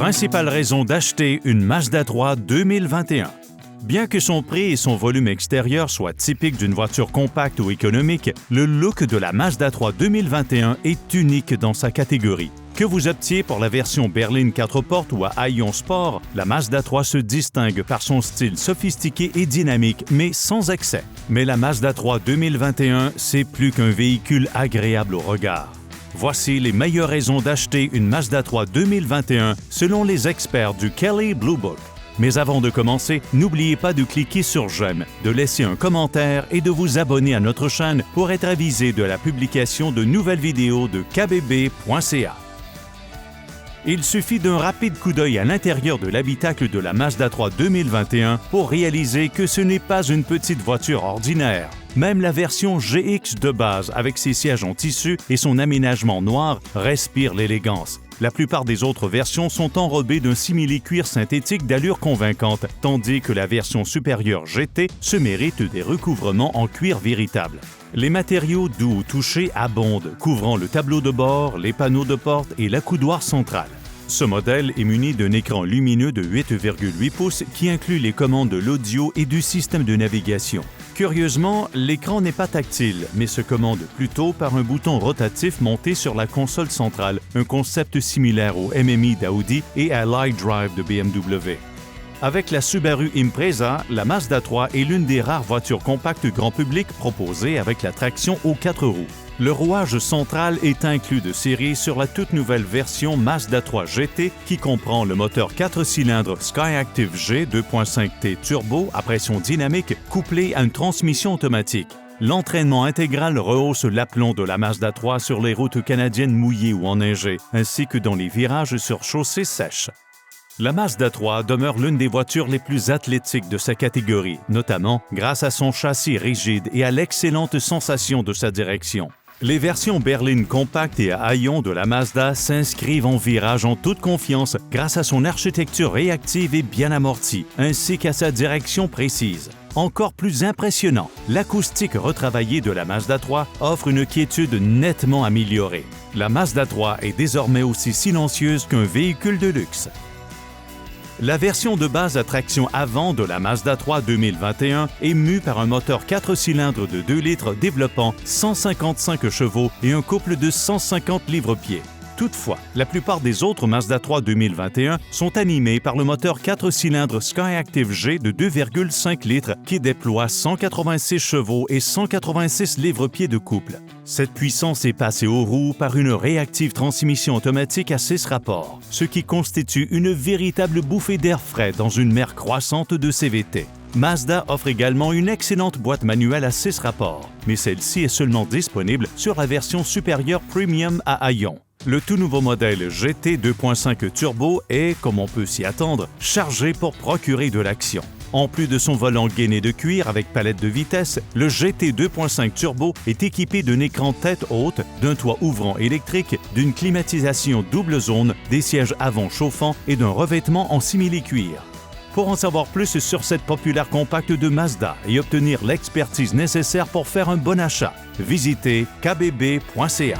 Principale raison d'acheter une Mazda 3 2021. Bien que son prix et son volume extérieur soient typiques d'une voiture compacte ou économique, le look de la Mazda 3 2021 est unique dans sa catégorie. Que vous optiez pour la version berline 4 portes ou à haillons sport, la Mazda 3 se distingue par son style sophistiqué et dynamique, mais sans excès. Mais la Mazda 3 2021, c'est plus qu'un véhicule agréable au regard. Voici les meilleures raisons d'acheter une Mazda 3 2021 selon les experts du Kelley Blue Book. Mais avant de commencer, n'oubliez pas de cliquer sur j'aime, de laisser un commentaire et de vous abonner à notre chaîne pour être avisé de la publication de nouvelles vidéos de kbb.ca. Il suffit d'un rapide coup d'œil à l'intérieur de l'habitacle de la Mazda 3 2021 pour réaliser que ce n'est pas une petite voiture ordinaire. Même la version GX de base, avec ses sièges en tissu et son aménagement noir, respire l'élégance. La plupart des autres versions sont enrobées d'un simili-cuir synthétique d'allure convaincante, tandis que la version supérieure GT se mérite des recouvrements en cuir véritable. Les matériaux doux au toucher abondent, couvrant le tableau de bord, les panneaux de porte et l'accoudoir central. Ce modèle est muni d'un écran lumineux de 8,8 pouces qui inclut les commandes de l'audio et du système de navigation. Curieusement, l'écran n'est pas tactile, mais se commande plutôt par un bouton rotatif monté sur la console centrale, un concept similaire au MMI d'Audi et à l'iDrive de BMW. Avec la Subaru Impreza, la Mazda 3 est l'une des rares voitures compactes grand public proposées avec la traction aux 4 roues. Le rouage central est inclus de série sur la toute nouvelle version Mazda 3 GT qui comprend le moteur 4 cylindres Skyactiv G 2.5T turbo à pression dynamique couplé à une transmission automatique. L'entraînement intégral rehausse l'aplomb de la Mazda 3 sur les routes canadiennes mouillées ou enneigées, ainsi que dans les virages sur chaussées sèches. La Mazda 3 demeure l'une des voitures les plus athlétiques de sa catégorie, notamment grâce à son châssis rigide et à l'excellente sensation de sa direction. Les versions berline compactes et à haillons de la Mazda s'inscrivent en virage en toute confiance grâce à son architecture réactive et bien amortie, ainsi qu'à sa direction précise. Encore plus impressionnant, l'acoustique retravaillée de la Mazda 3 offre une quiétude nettement améliorée. La Mazda 3 est désormais aussi silencieuse qu'un véhicule de luxe. La version de base à traction avant de la Mazda 3 2021 est mue par un moteur 4 cylindres de 2 litres développant 155 chevaux et un couple de 150 livres-pieds. Toutefois, la plupart des autres Mazda 3 2021 sont animés par le moteur 4 cylindres Skyactiv G de 2,5 litres qui déploie 186 chevaux et 186 livres-pieds de couple. Cette puissance est passée aux roues par une réactive transmission automatique à 6 rapports, ce qui constitue une véritable bouffée d'air frais dans une mer croissante de CVT. Mazda offre également une excellente boîte manuelle à 6 rapports, mais celle-ci est seulement disponible sur la version supérieure Premium à haillons. Le tout nouveau modèle GT 2.5 Turbo est, comme on peut s'y attendre, chargé pour procurer de l'action. En plus de son volant gainé de cuir avec palette de vitesse, le GT 2.5 Turbo est équipé d'un écran tête haute, d'un toit ouvrant électrique, d'une climatisation double zone, des sièges avant chauffants et d'un revêtement en simili-cuir. Pour en savoir plus sur cette populaire compacte de Mazda et obtenir l'expertise nécessaire pour faire un bon achat, visitez kbb.ca.